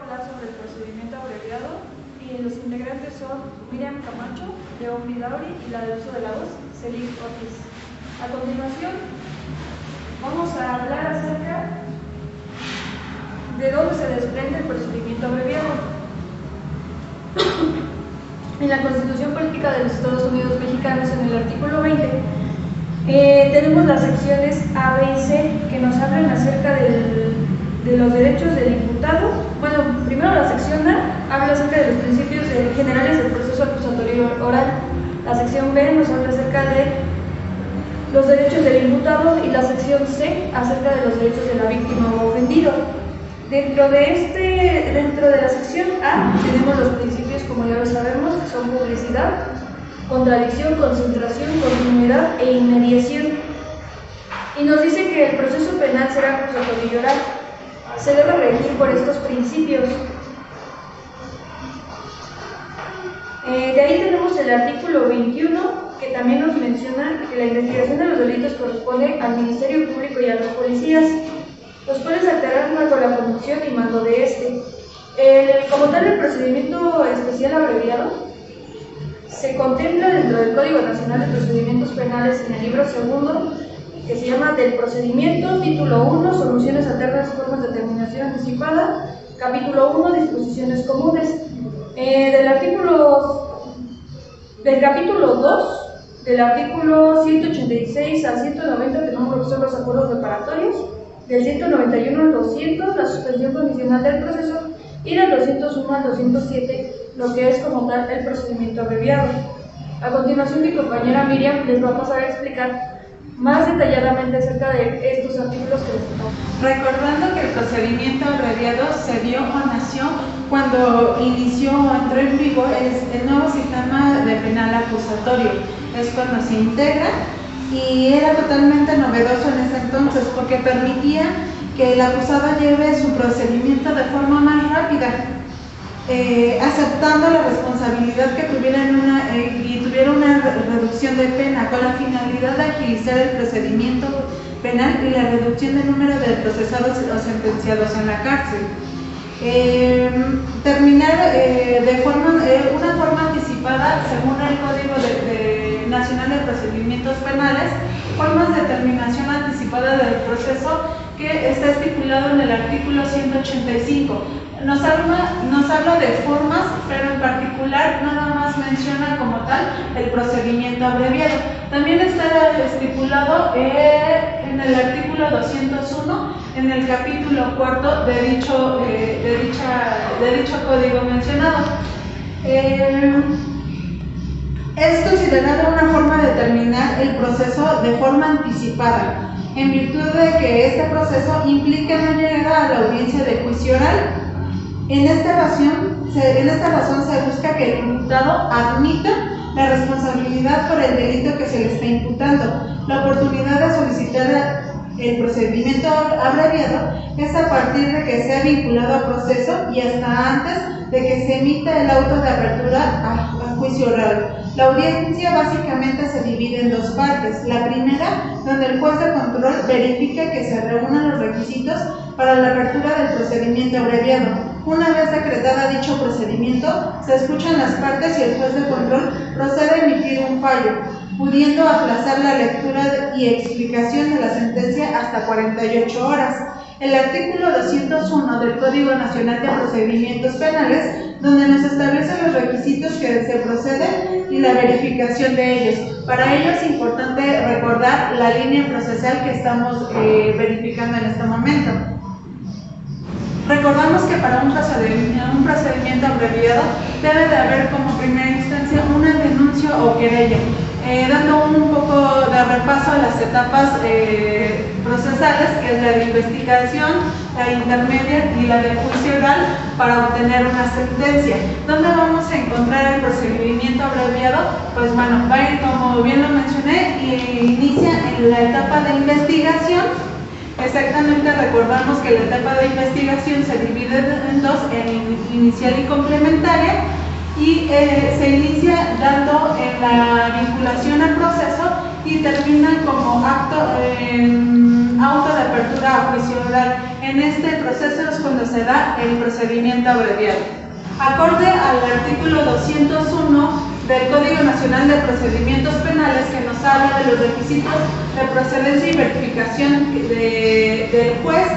hablar sobre el procedimiento abreviado y los integrantes son Miriam Camacho, León Vidauri y la de uso de la voz, Celine Ortiz. A continuación, vamos a hablar acerca de dónde se desprende el procedimiento abreviado. En la Constitución Política de los Estados Unidos Mexicanos, en el artículo 20, tenemos las secciones A, B y C que nos hablan acerca de los derechos del imputado. Bueno, primero la sección A habla acerca de los principios generales del proceso acusatorio oral. La sección B nos habla acerca de los derechos del imputado y la sección C acerca de los derechos de la víctima o ofendido. Dentro de la sección A tenemos los principios, como ya lo sabemos, que son publicidad, contradicción, concentración, continuidad e inmediación. Y nos dice que el proceso penal será acusatorio y oral. Se debe regir por estos principios. De ahí tenemos el artículo 21, que también nos menciona que la investigación de los delitos corresponde al Ministerio Público y a los policías, los cuales actuarán bajo la conducción y mando de este. Como tal, el procedimiento especial abreviado se contempla dentro del Código Nacional de Procedimientos Penales en el libro segundo, que se llama Del Procedimiento, título 1, Soluciones Alternas y Formas de Terminación Anticipada, capítulo 1, Disposiciones Comunes. Del capítulo 2, del artículo 186 al 190 tenemos lo que son los acuerdos reparatorios, del 191 al 200, la suspensión condicional del proceso, y del 201 al 207, lo que es como tal el procedimiento abreviado. A continuación, mi compañera Miriam les va a pasar a explicar más detalladamente acerca de estos artículos que les tocamos. Recordando que el procedimiento abreviado se dio o nació cuando inició o entró en vigor el nuevo sistema de penal acusatorio. Es cuando se integra y era totalmente novedoso en ese entonces porque permitía que el acusado lleve su procedimiento de forma más rápida, aceptando la responsabilidad que tuviera y tuviera una reducción de pena con la finalidad de agilizar el procedimiento penal y la reducción del número de procesados o sentenciados en la cárcel. Terminar una forma anticipada según el Código Nacional de Procedimientos Penales, formas de terminación anticipada del proceso que está estipulado en el artículo 185. Nos habla de formas, pero en particular nada más menciona como tal el procedimiento abreviado. También está estipulado en el artículo 201, en el capítulo 4 de dicho código mencionado. Es considerada una forma de terminar el proceso de forma anticipada, en virtud de que este proceso implica no llegar a la audiencia de juicio oral. En esta razón se busca que el imputado admita la responsabilidad por el delito que se le está imputando. La oportunidad de solicitar el procedimiento abreviado es a partir de que sea vinculado a proceso y hasta antes de que se emita el auto de apertura a juicio oral. La audiencia básicamente se divide en dos partes. La primera, donde el juez de control verifica que se reúnan los requisitos para la apertura del procedimiento abreviado. Una vez decretada dicho procedimiento, se escuchan las partes y el juez de control procede a emitir un fallo, pudiendo aplazar la lectura y explicación de la sentencia hasta 48 horas. El artículo 201 del Código Nacional de Procedimientos Penales, donde nos establece los requisitos que se proceden y la verificación de ellos. Para ello es importante recordar la línea procesal que estamos verificando en este momento. Recordamos que para un procedimiento abreviado debe de haber como primera instancia una denuncia o querella. Dando un poco de repaso a las etapas procesales, que es la de investigación, la intermedia y la de juicio oral, para obtener una sentencia. ¿Dónde vamos a encontrar el procedimiento abreviado? Pues bueno, va a ir, como bien lo mencioné, y inicia en la etapa de investigación. Exactamente, recordamos que la etapa de investigación se divide en dos, en inicial y complementaria, y se inicia dando en la vinculación al proceso y termina como auto de apertura a juicio oral. En este proceso es cuando se da el procedimiento abreviado. Acorde al artículo 201 del Código Nacional de Procedimientos Penales, que nos habla de los requisitos de procedencia y verificación del juez,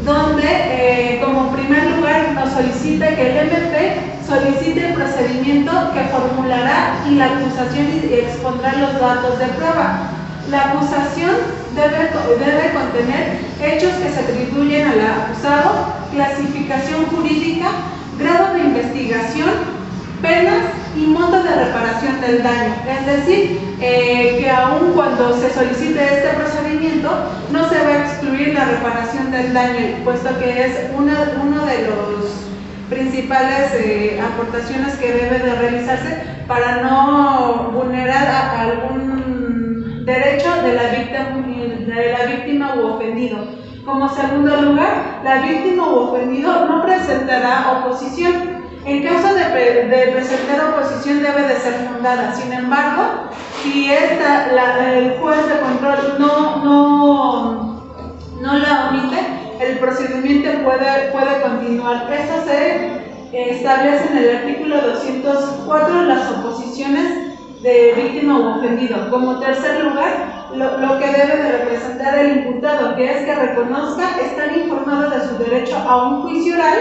donde como primer lugar nos solicita que el MP solicite el procedimiento que formulará y la acusación expondrá los datos de prueba. La acusación debe contener hechos que se atribuyen al acusado, clasificación jurídica, grado de investigación, penas y monto de reparación del daño. Es decir, que aun cuando se solicite este procedimiento, no se va a excluir la reparación del daño, puesto que es uno de los principales aportaciones que debe de realizarse para no vulnerar algún derecho de la víctima u ofendido. Como segundo lugar, la víctima u ofendido no presentará oposición. En caso de presentar oposición debe de ser fundada. Sin embargo, si el juez de control no la omite, el procedimiento puede continuar. Eso se establece en el artículo 204, las oposiciones de víctima u ofendido. Como tercer lugar, lo que debe de representar el imputado, que es que reconozca estar informado de su derecho a un juicio oral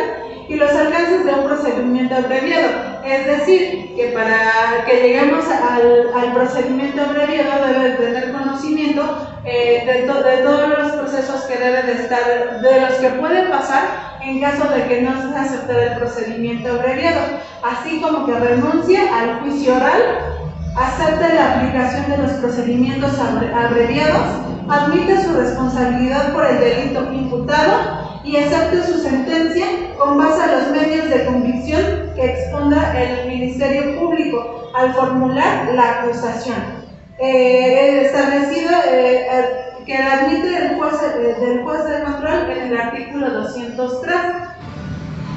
y los alcances de un procedimiento abreviado. Es decir, que para que lleguemos al procedimiento abreviado debe tener conocimiento de todos los procesos que debe de estar, de los que pueden pasar en caso de que no se acepte el procedimiento abreviado, así como que renuncie al juicio oral, acepte la aplicación de los procedimientos abreviados, admite su responsabilidad por el delito imputado y acepte su sentencia con base a los medios de convicción que exponga el Ministerio Público al formular la acusación. Establecido que admite del juez de control en el artículo 203.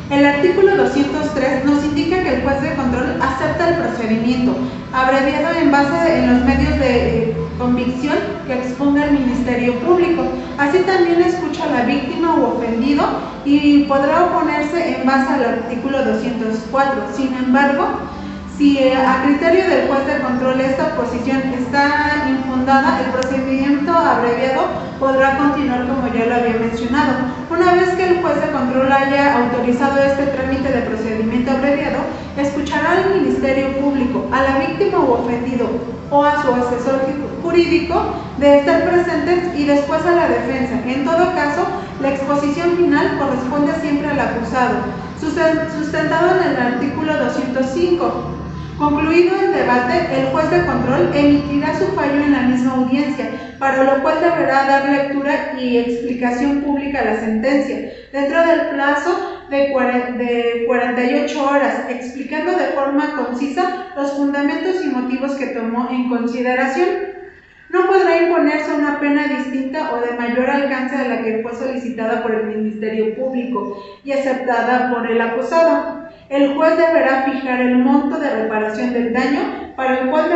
El artículo 203 nos indica que el juez de control acepta el procedimiento abreviado en base en los medios de convicción que exponga el Ministerio Público. Así también escucha a la víctima u ofendido y podrá oponerse en base al artículo 204. Sin embargo, si a criterio del juez de control esta oposición está infundada, el procedimiento abreviado podrá continuar como ya lo había mencionado. Una vez que el juez de control haya autorizado este trámite de procedimiento abreviado, escuchará al Ministerio Público, a la víctima u ofendido o a su asesor jurídico de estar presentes y después a la defensa. En todo caso, la exposición final corresponde siempre al acusado, sustentado en el artículo 205. Concluido el debate, el juez de control emitirá su fallo en la misma audiencia, para lo cual deberá dar lectura y explicación pública a la sentencia, dentro del plazo de 48 horas, explicando de forma concisa los fundamentos y motivos que tomó en consideración. No podrá imponerse una pena distinta o de mayor alcance a la que fue solicitada por el Ministerio Público y aceptada por el acusado. El juez deberá fijar el monto de reparación del daño, para el cual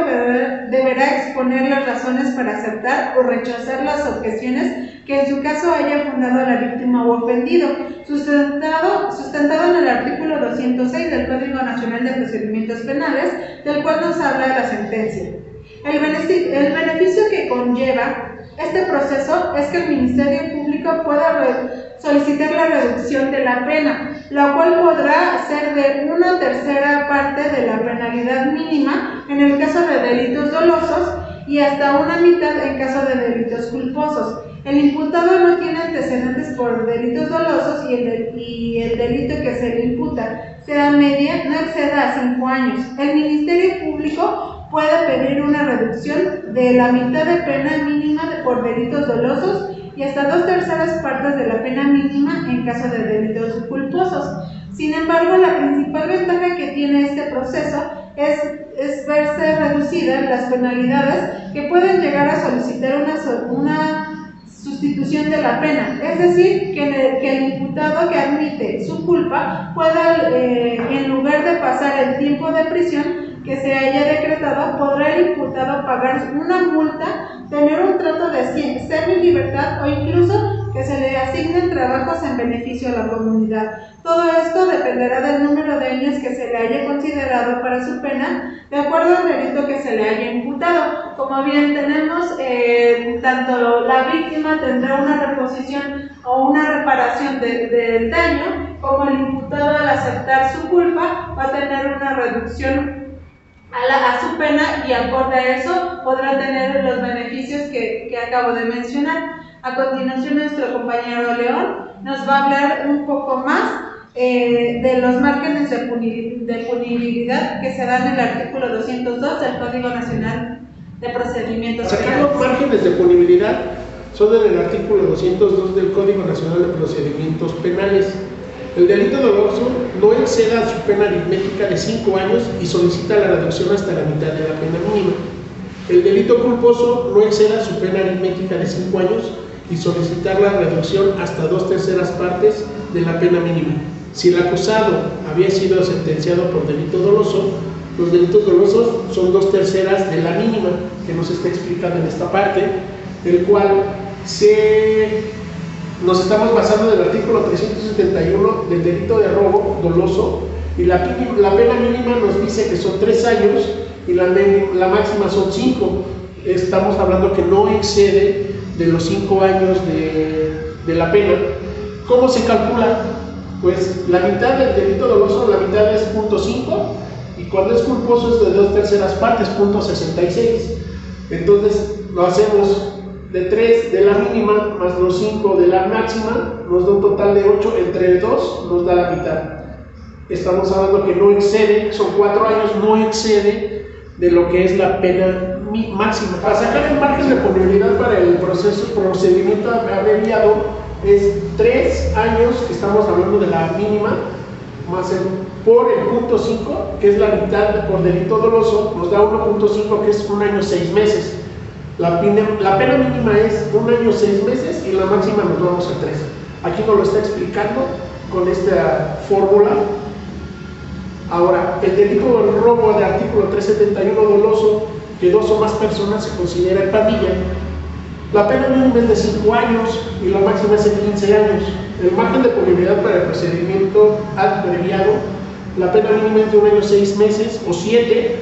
deberá exponer las razones para aceptar o rechazar las objeciones que en su caso haya fundado la víctima o ofendido, sustentado en el artículo 206 del Código Nacional de Procedimientos Penales, del cual nos habla la sentencia. El beneficio que conlleva este proceso es que el Ministerio Público pueda solicitar la reducción de la pena, la cual podrá ser de 1/3 parte de la penalidad mínima en el caso de delitos dolosos y hasta una mitad en caso de delitos culposos. El imputado no tiene antecedentes por delitos dolosos y el delito que se le imputa, sea media, no exceda a 5 años. El Ministerio Público puede pedir una reducción de la mitad de pena mínima por delitos dolosos y hasta 2/3 partes de la pena mínima en caso de delitos culposos. Sin embargo, la principal ventaja que tiene este proceso es verse reducidas las penalidades que pueden llegar a solicitar una sustitución de la pena, es decir, que el imputado que admite su culpa pueda, en lugar de pasar el tiempo de prisión que se haya decretado, podrá el imputado pagar una multa, tener un trato de semilibertad o incluso que se le asignen trabajos en beneficio a la comunidad. Todo esto dependerá del número de años que se le haya considerado para su pena, de acuerdo al delito que se le haya imputado. Como bien tenemos, tanto la víctima tendrá una reposición o una reparación del daño, como el imputado al aceptar su culpa va a tener una reducción a su pena, y acorde a eso podrá tener los beneficios que acabo de mencionar. A continuación, nuestro compañero León nos va a hablar un poco más de los márgenes de punibilidad que se dan en el artículo 202 del Código Nacional de Procedimientos Penales. Los márgenes de punibilidad son en el artículo 202 del Código Nacional de Procedimientos Penales. El delito doloso no exceda su pena aritmética de 5 años y solicita la reducción hasta la mitad de la pena mínima. El delito culposo no exceda su pena aritmética de 5 años y solicitar la reducción hasta 2/3 partes de la pena mínima. Si el acusado había sido sentenciado por delito doloso, los delitos dolosos son 2/3 de la mínima, que nos está explicando en esta parte, el cual nos estamos basando en el artículo 371 del delito de robo doloso, y la pena mínima nos dice que son 3 años y la máxima son 5. Estamos hablando que no excede de los 5 años de la pena. ¿Cómo se calcula? Pues la mitad del delito doloso, la mitad es 0.5, y cuando es culposo es de 2/3 partes, 0.66. Entonces lo hacemos de 3 de la mínima más los 5 de la máxima, nos da un total de 8, entre 2 nos da la mitad. Estamos hablando que no excede, son 4 años, no excede de lo que es la pena máxima. Para sacar el margen de punibilidad para el procedimiento abreviado es 3 años, que estamos hablando de la mínima, más por el 0.5, que es la mitad por delito doloso, nos da 1.5, que es 1 año 6 meses. La pena mínima es 1 año 6 meses y la máxima nos vamos a 3. Aquí nos lo está explicando con esta fórmula. Ahora, el delito del robo de artículo 371 doloso, que 2 o más personas se considera en pandilla, la pena mínima es de 5 años y la máxima es de 15 años. El margen de punibilidad para el procedimiento abreviado, la pena mínima es de 1 año 6 meses o 7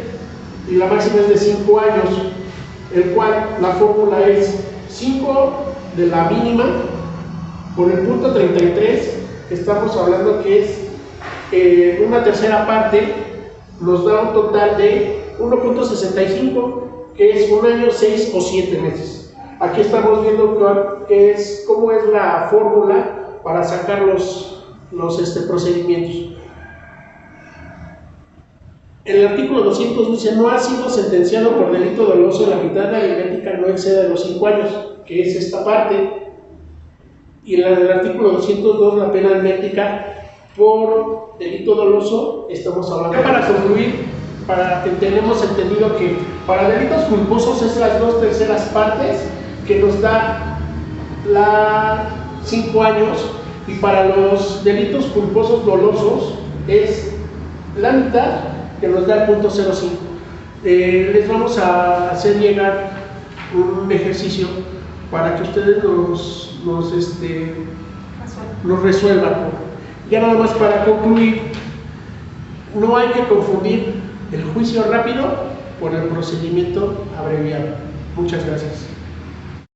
y la máxima es de 5 años, el cual la fórmula es 5 de la mínima por el punto 33, estamos hablando que es 1/3 parte, nos da un total de 1.65, que es 1 año 6 o 7 meses. Aquí estamos viendo cómo es la fórmula para sacar los procedimientos. El artículo 200 dice: no ha sido sentenciado por delito doloso, la mitad de la aritmética no excede de los 5 años, que es esta parte. Y en el artículo 202, la pena aritmética por delito doloso, estamos hablando. Para concluir, para que tenemos entendido que para delitos culposos es las 2/3 partes, que nos da 5 años, y para los delitos culposos dolosos es la mitad, que nos da el 0.05. Les vamos a hacer llegar un ejercicio para que ustedes nos resuelvan. Ya nada más para concluir, no hay que confundir el juicio rápido por el procedimiento abreviado. Muchas gracias.